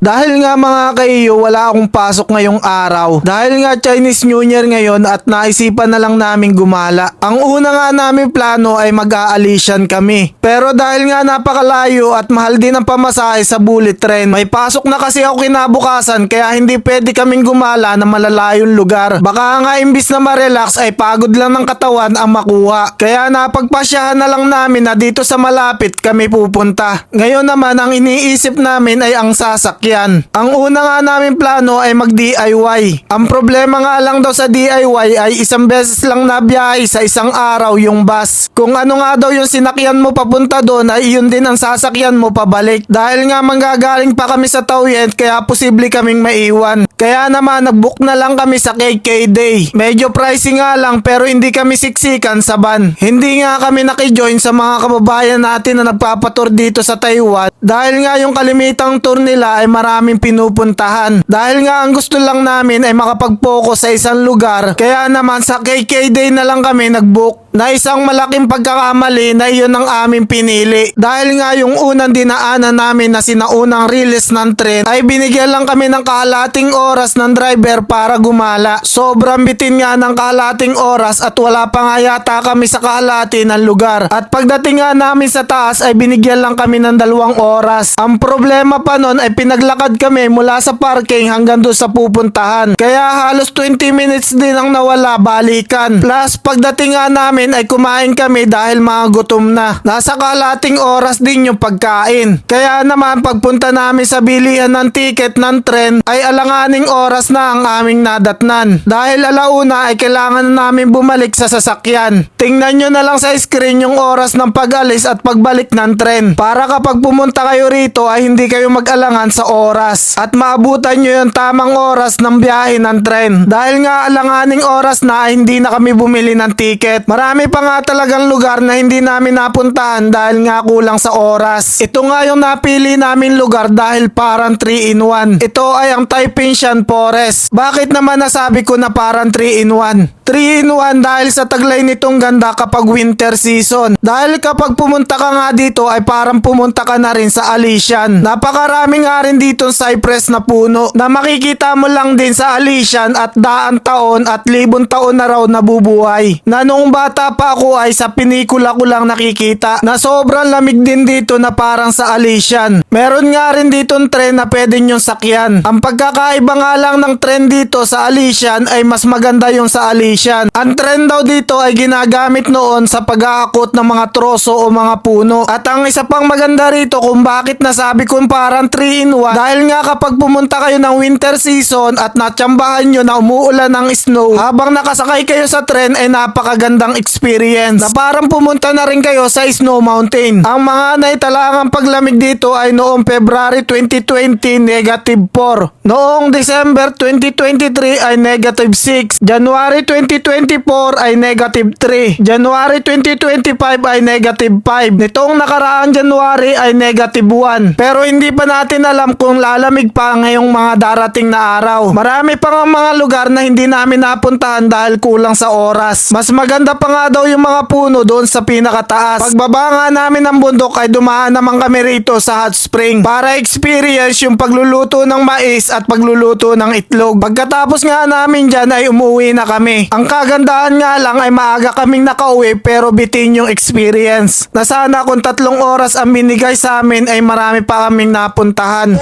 Dahil nga mga kaiyo, wala akong pasok ngayong araw. Dahil nga Chinese New Year ngayon at naisipan na lang namin gumala. Ang una nga namin plano ay mag-a-Alician kami. Pero dahil nga napakalayo at mahal din ang pamasahe sa bullet train, may pasok na kasi ako kinabukasan kaya hindi pwede kaming gumala na malalayong lugar. Baka nga imbis na ma-relax ay pagod lang ng katawan ang makuha. Kaya napagpasyahan na lang namin na dito sa malapit kami pupunta. Ngayon naman ang iniisip namin ay ang sasakyan. Ang una nga namin plano ay mag-DIY. Ang problema nga lang daw sa DIY ay isang beses lang na biyahe sa isang araw yung bus. Kung ano nga daw yung sinakyan mo papunta doon ay yun din ang sasakyan mo pabalik. Dahil nga manggagaling pa kami sa Taoyuan kaya posible kaming maiwan. Kaya naman nag-book na lang kami sa KK Day. Medyo pricey nga lang pero hindi kami siksikan sa van. Hindi nga kami nakijoin sa mga kababayan natin na nagpapatur dito sa Taiwan. Dahil nga yung kalimitang tour nila ay maraming pinupuntahan. Dahil nga ang gusto lang namin ay makapag-focus sa isang lugar. Kaya naman sa KK Day na lang kami nag-book. Na isang malaking pagkakamali na iyon ang aming pinili. Dahil nga yung unang dinaanan namin na sinaunang release ng tren ay binigyan lang kami ng kalahating oras ng driver para gumala. Sobrang bitin nga ng kalahating oras at wala pa nga yata kami sa kalahati ng lugar. At pagdating nga namin sa taas ay binigyan lang kami ng 2 oras. Ang problema pa nun ay pinaglakad kami mula sa parking hanggang doon sa pupuntahan. Kaya halos 20 minutes din ang nawala balikan. Plus pagdating nga namin ay kumain kami dahil mga gutom na. Nasa kalating oras din yung pagkain. Kaya naman pagpunta namin sa bilihan ng ticket ng tren ay alanganing oras na ang aming nadatnan. Dahil alauna ay kailangan na namin bumalik sa sasakyan. Tingnan nyo na lang sa screen yung oras ng pag-alis at pagbalik ng tren. Para kapag pumunta kayo rito ay hindi kayo mag-alangan sa oras. At maabutan nyo yung tamang oras ng biyahe ng tren. Dahil nga alanganing oras na ay hindi na kami bumili ng ticket. Marami pa nga talagang lugar na hindi namin napuntahan dahil nga kulang sa oras. Ito nga yung napili namin lugar dahil parang 3-in-1. Ito ay ang Taiping Forest. Bakit naman nasabi ko na parang 3-in-1? 3-in-1 dahil sa taglay nitong ganda kapag winter season. Dahil kapag pumunta ka nga dito ay parang pumunta ka na rin sa Alician. Napakarami nga rin dito cypress na puno na makikita mo lang din sa Alician at daan taon at libon taon na raw nabubuhay. Na noong bata pa ako ay sa pinikula ko lang nakikita na sobrang lamig din dito na parang sa Alician. Meron nga rin ditong tren na pwede nyong sakyan. Ang pagkakaiba nga lang ng tren dito sa Alician ay mas maganda yung sa Alician. Ang tren daw dito ay ginagamit noon sa pag-aakot ng mga troso o mga puno. At ang isa pang maganda rito kung bakit nasabi kong parang 3-in-1 dahil nga kapag pumunta kayo ng winter season at natsambahan nyo na umuulan ng snow habang nakasakay kayo sa tren ay napakagandang experience na parang pumunta na rin kayo sa Snow Mountain. Ang mga naitalangang paglamig dito ay noong February 2020 -4, noong December 2023 ay -6, January 2024 ay -3, January 2025 ay -5, nitong nakaraang January ay -1. Pero hindi pa natin alam kung lalamig pa ngayong mga darating na araw. Marami pa nga mga lugar na hindi namin napuntahan dahil kulang sa oras. Mas maganda pa nga daw yung mga puno doon sa pinakataas. Pagbaba nga namin ng bundok ay dumaan naman kami rito sa hot spring para experience yung pagluluto ng mais at pagluluto ng itlog. Pagkatapos nga namin dyan ay umuwi na kami. Ang kagandahan nga lang ay maaga kaming nakauwi pero bitin yung experience. Na sana kung 3 oras ang binigay sa amin ay marami pa kaming napuntahan.